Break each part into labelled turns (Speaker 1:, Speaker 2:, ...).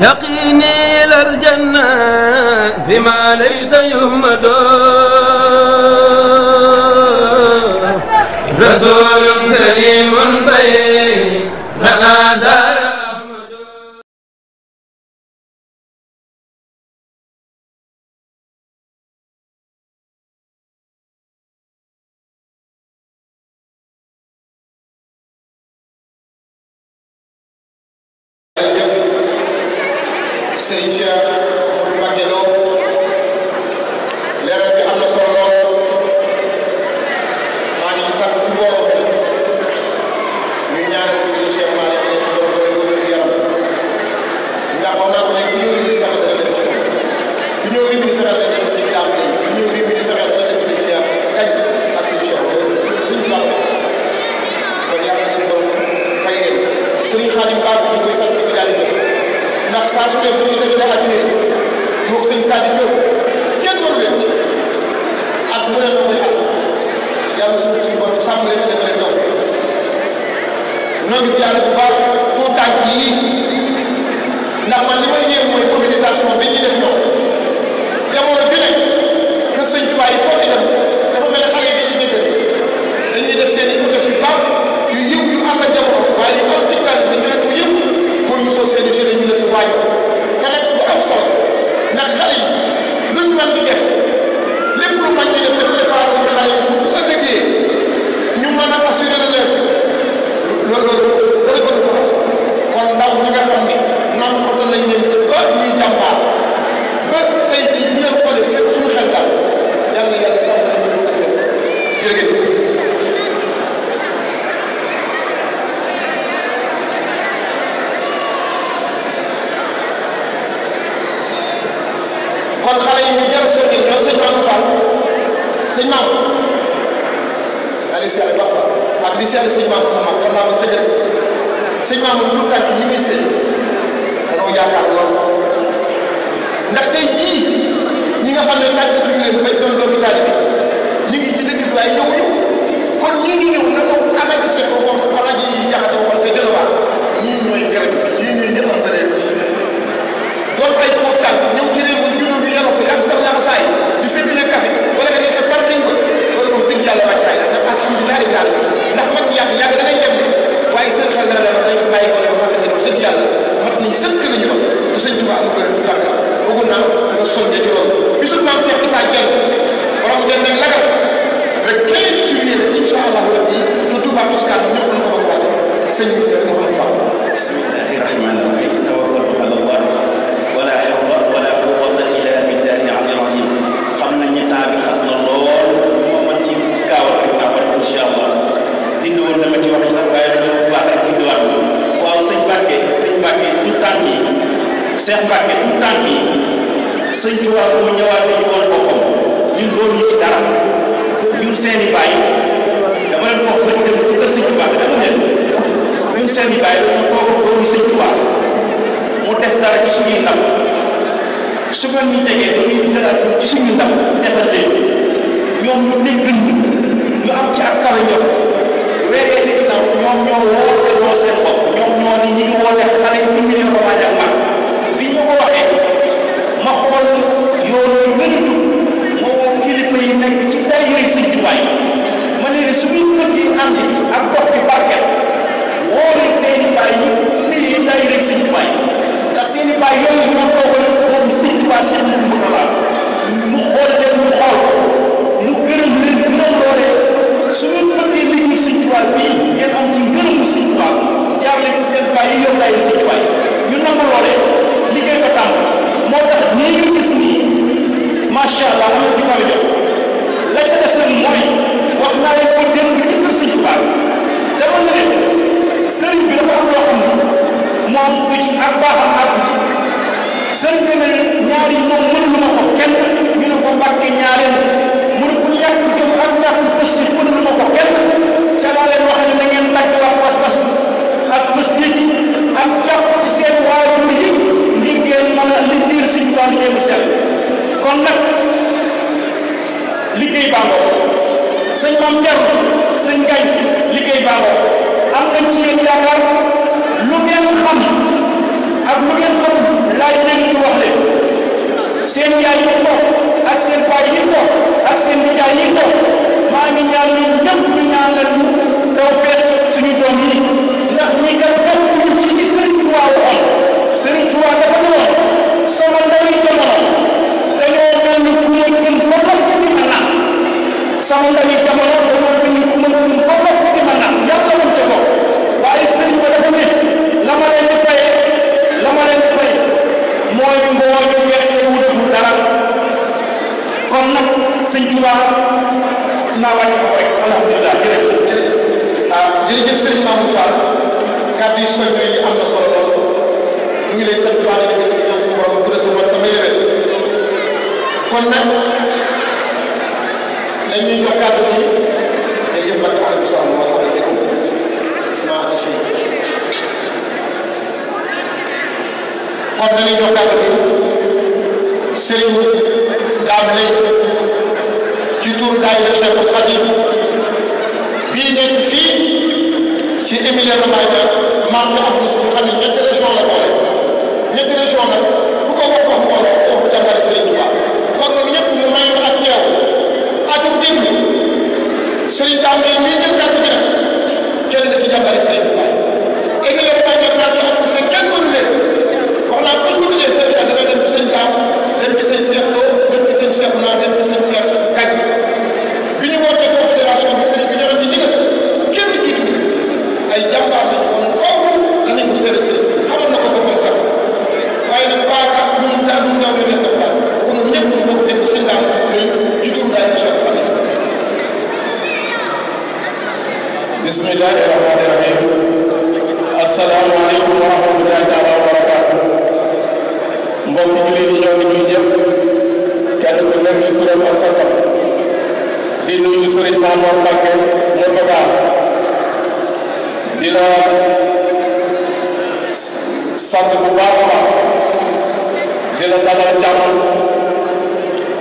Speaker 1: يقيني إلى الجنة بما ليس يهمد رسول كريم بيننا زار
Speaker 2: Serigne Cheikh Ahmadou Mbacké Lo leeral bi am na solo lool maa ngi sant ci mbooloo bi ñuy ñaanal Serigne Cheikh Malick ne si borom doole wér gu yaram ndax wax naa ko ne ku ñëw rimini sax dana dem ci moom ku ñëw rimini sax dana dem sëñ Dame Lay ku ñëw rimini sax dana dem sëñ Cheikh kañ ak sëñ Cheikh suñ ci baax kon yàlla suñu borom fay leen Serigne Khadim Ba ñu koy sant di ko jaajëfal ndax saa su nekk bu ñuy dajale ak yéen moog sëñ Sadio Diop kenn mënu leen ci at mu ne noo koy at yàlla suñu borom sàmm leen dafa leen dof noo gis yàlla bu baax tout tànk yii ndax man li may yéem mooy mobilisation bi ñuy def ñoom jamono bi ne kër sëñ Tuubaa yi foog ñu dem dafa mel ne xale yi dañuy déggante dañuy def seen i def yu baax yu yiw yu ànd ak jamono waaye yu am ci tànk bi ñu leen yëpp pour ñu soo seen i jeunes ñu ne ci wàññi te nag bu am solo ndax xale yi luñ mën di def lépp lu mën di def def préparé wu xale yi pour bu ëllëgee ñu mën a assurer relève loolu dara ko def kon ndaw ñi nga xam ne nam oto lañ leen ci ba ñuy jàmbaar ba tey jii bu leen xoolee seen suñu xel daal yàlla yàlla sax nañu ko seen jërëjëf kon xale yi ñu jar seen ñoom sëñ Mamadou Fall sëñ Mamadou Aliou Sall Ba Fall ak di seetlu sëñ Mamadou Mamad kon naa ko tëjal sëñ Mamadou lu tànk yi muy seen danoo yaakaar lool ndax tey jii ñi nga xam ne tàggatuñu leen bañ doon doomi taalibe ñu ngi ci dëkk bi waaye ñëwuñu kon ñii ñu ñëw na ko ana gi seet ko woon rajo yi jaxate woon te jëlawaat ñii ñooy garab bi ñii ñooy ñëpp am valeur bi doon ay tuut tànk ñëw ci réew mi juddoo fi yaroo fi ak sax laxasaay di séddale café wala nga nekk parking ba loolu wax dëgg yàlla waajtaay la ndax alhamdulilah rabbil alamin ndax mag ñi yàgg danañ dem de waaye seen xel dana leen dañ fi bàyyi ko yoo xamante ne wax dëgg yàlla mat nañu sëkk nañu doon te sëñ Tuubaa amul benn tuut tànk la bëggoon naa nga soññee ci loolu bisu maam Cheikh Issa Dieng borom ngeen nag lagal le 15 juillet la incha allahu rabbi te Touba Toscane ñëpp ñu ko bëgg waajal sëñ Mouhamadou Fall.
Speaker 3: bismillahi rahmani rahim tawakkaltu ala allah wala hawla wala quwwata illa billahi al-aliyyil azim xam nañ ne temps bi xat na lool moo man ci gaawal rek naa ko def incha allah dindi woon na ma ci wax sax waaye dañoo baax rek indiwaat waaw sëñ Mbacke tout tànk yi Cheikh Mbacke tout tànk yi sëñ Tuubaa moo ñëwaat ñu woon boppam ñun loolu ñu ci dara ñun seeni baay dama leen ko wax ba ñu dem ci kër sëñ Tuubaa bi dama leen ñun seeni baay dañoo toog ak doomu sëñ Tuubaa mu def dara ci suñuy ndam su ngeen ñu jegee dañuy jëlaat ci suñu ndam defal leen ñoom ñu dégg ñu am ci ak kawe ñoom weeree ci ginnaaw ñoom ñoo woote loo seen bopp ñoom ñoo ni ñu ngi woote xale yi million ba waaj ak mag bi ñu ko waxee ma xool yoonu gënatu ma woo kilifa yi nekk ci daayira Sëñ Tuubaa yi ma ne su ñu bëggee ànd bi ak dox bi barkeel woo leen seeni baay yi téye daayira Sëñ Tuubaa yi ndax seeni baay yooyu ñoo toogal doomu Sëñ Tuubaa seen mu ko laal mu xool leen mu xool mu gërëm leen gërëm loolee su ñu bëggee liggéey Sëñ Tuubaa bii ngeen am ci ngërëmu Sëñ Tuubaa jaar leen ci seen baay yi yor daayira Sëñ Tuubaa yi ñu nangu loolee liggéey ba tàmbali moo tax nii nga gis nii macha allah am na ci kaw jot la ca des nag mooy wax naa leen ko démb ci kër Sëñ Tuubaa dama ne leen sëriñ bi dafa am loo xam ne moom du ci ak baaxam àggu ci sëriñ bi ne ñaar yi moom mënulu ma ko kenn ñu ne ko Mbàkke ñaareel mu ne ko ñàkk jom ak ñàkk pësti mënulu ma ko kenn ca laa leen wax ne na ngeen dagg wax pas-pas ak pësti ji ak jàpp ci seen waajur yi ngir ngeen mën a liggéeyal Sëñ Tuubaa liggéey bu sell kon nag liggéey bàngoo sëñ Maam Cerno sëñ Gañ liggéey bàngoo am nañ ci yéen yaakaar lu ngeen xam ak lu ngeen xam
Speaker 4: seen yaay yi toog ak seen baay yi toog ak seen nijaay yi toog maa ngi ñaan ñun ñëpp ñu ñaanal ñu daw feet suñu doom yi ndax ñi kat bokkuñu ci Serigne Touba waxoon Serigne Touba dafa ne woon sama ndawi jamono dañoo mel ni ku ma gën ba noppi di ma nax sama ndawi jamono dañoo mel ni ku ma gën ba noppi di ma nax yàlla wuñ ca bopp waaye Serigne ba dafa ne la ma leen di fay mooy ngooñu gerte wu deful dara kon nag sëñ Touba naa wàññi ko rek alhamdulilah jërëjëf.
Speaker 2: jërëjëf Serigne Mamour Fall kàddu yu soñño yi am na solo lool ñu ngi lay sant baax di gërëm di ñaan suñu borom bu dee sa bopp tamay yewet kon nag dañuy jox kàddu gi jërëjëf Mbacke Aliou Sall marhaban bikum sama attaché kon dañuy jox kàddu gi Serigne Dame Lay ci turu daayira Cheikhul Khadim bii nekk fii ci Emilia-Romagna marque Abdou Sow xam ne ñetti région la boole ñetti région nag bu ko wax mbooloo waxu jàmbari Serigne Touba kon nag ñëpp ñu may nu ak teew aju déglu Serigne Dame Lay ñii jël kàddu gi nag kenn la ci jàmbari Serigne Touba Emilia-Romagna marque Abdou Sow kenn mënu leen wax naa bu ñu ko tuddee seen xel dana dem ci sëñ Dame dem ci sëñ Cheikh Lo dem ci sëñ Cheikh Naa dem ci sëñ Cheikh Kañ bi ñu wootee confédération bi sëñ bi joxe ci ndigal kenn jiitu ay jàmbaar lañu kon foofu danañ ko seere sëñ xamal na ko boppam sax waaye nag baaka ñun daal du ñaaw ne des na place kon ñëpp ñu bokk dégg sëñ Dame Lay ci turu daayira Cheikh Khadim.
Speaker 5: bismillahi rahmani rahim asalaamaaleykum wa rahmatullahi taala wa barakaatu mbokki jullit yi ñoo ngi nuyu ñëpp kenn ku nekk ci turam ak santam di nuyu Serigne Mamour Mbacke Mourtada di la sant bu baax a baax di la dalal jàmm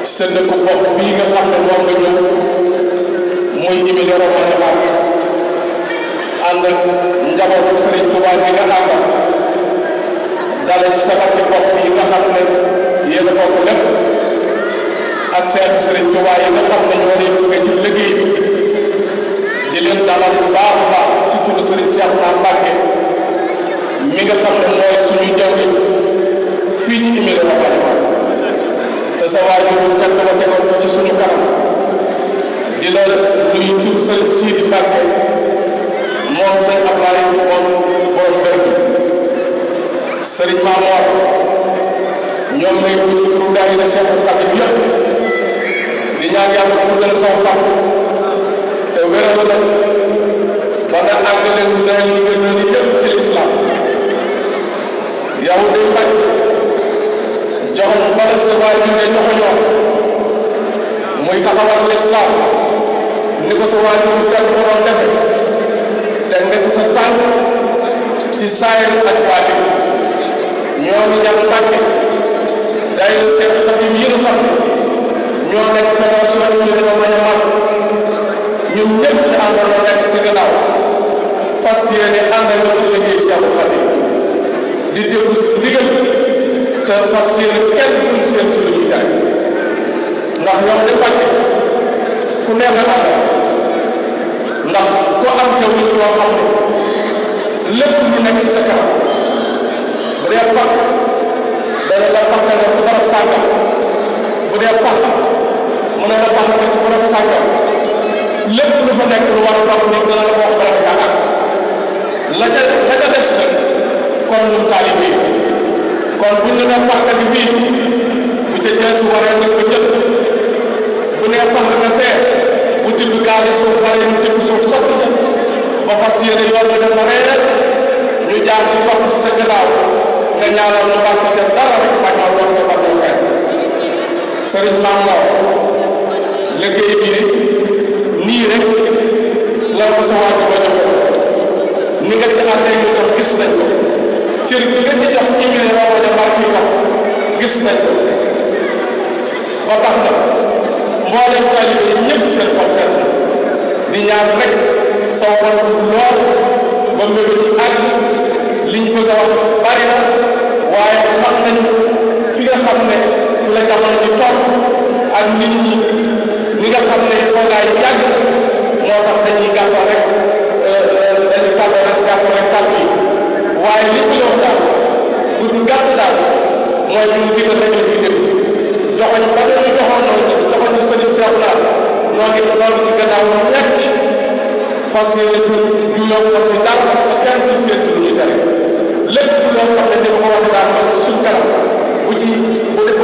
Speaker 5: ci sa dëkku bopp bii nga xam ne moom nga ñëw muy Emilia-Romagna Marche ànd ak njabootu Serigne Touba bi nga àndal dale ci sa rakki bopp yi nga xam ne yéen a bokk lépp ak seen Serigne Touba yi nga xam ne ñoo leen bëgg ci liggéey bi di leen dalal bu baax a baax ci turu Serigne Cheikh Naa Mbacke mi nga xam ne mooy suñu jawriñ fii ci Emilia-Romagna Marche te sa waajur bu tedd ba tegoon ko ci suñu kanam di la nuyu turu Serigne Sidi Mbacke moom sëñ Ablaye moom borom bër bi Serigne Mamour ñoom lay nuyu turu daayira Cheikhul Khadim yëpp di ñaan yàlla guddal saw fan te wéral la ba nga àggale ndeel yi nga doon yëpp ci lislaam yow day bañ joxoñ bala sa waajur ne joxoñoo muy taxawal lislaam ni ko sa waajur bu tedd ko doon defe te nga ci sa tànk ci saayir ak baatin ñoo ngi ñaan Mbàkke daayira Cheikhul Khadim yi nga xam ne ñoo nekk fédération Emilia-Romagna Marche ñun ñëpp ñu àndandoo nekk ci gannaaw fas yéene àndandoo ci liggéey Cheikhul Khadim di déglu si ndigal te fas yéene kenn duñ seen ci lu ñuy jaay ndax yow de Mbàkke ku neex a àndal ndax ku am jaww ji yoo xam ne lépp lu nekk ci sa kanam bu dee pàkk dana la pàkkale ci barab sàngam bu dee pax mu ne la pax ko ci barab sàngam lépp lu fa nekk lu war a dox nit dana la ko wax barab caaxaan la ca des nag kon ñun taalibe yi kon buñ la doon pàkk di fii bu ca jël su waree nag ko jël bu nee pax nga fee bu tibb gaali suuf waree ñu tibb suuf sotti ca ba fas yéene yoon ñu dem na rey rek ñu jaar ci bopp si sa gannaaw nga ñaanal lu bàkk ca dara rek bañoo doon te bañoo kenn Serigne Mamour liggéey bi nii rek la ko sa waajur ba joxe ni nga ci àndee ñu doon gis nañ ko cër bi nga ci jox Emilia-Romagna Marche ko gis nañ ko ba tax na mboolem taalibe yi ñëpp seen xol seet na di ñaan rek saw fan lool ba mbébét yi àgg liñ bëgg a wax bari na waaye xam nañu fi nga xam ne fi la jamono ak nit ñi ñi nga xam ne toogaay yàgg moo tax dañuy gàttal rek kàddu yi waaye li ñu wax daal du gàtt daal mooy ñun digal rek la ñuy dégg joxoñ ba dañu joxoon ñu sëriñ Seex naa noo ngi loolu ci gannaaw nekk fas yéene du yokkoon ci dara te kenn du seet lu ñuy tere lépp loo xam ne ni ma ko waxee daal ma ci suñ kanam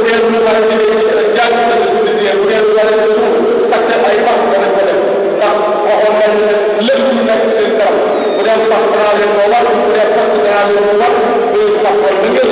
Speaker 5: bu dee lu war a jaasi dana ko dindee bu dee lu war a suuf sakte ay pax danañ ko def ndax waxoon nañu ne lépp lu nekk seen kanam bu dee pax danaa leen ko war bu dee pax danaa leen ko war loolu tax wala ngeen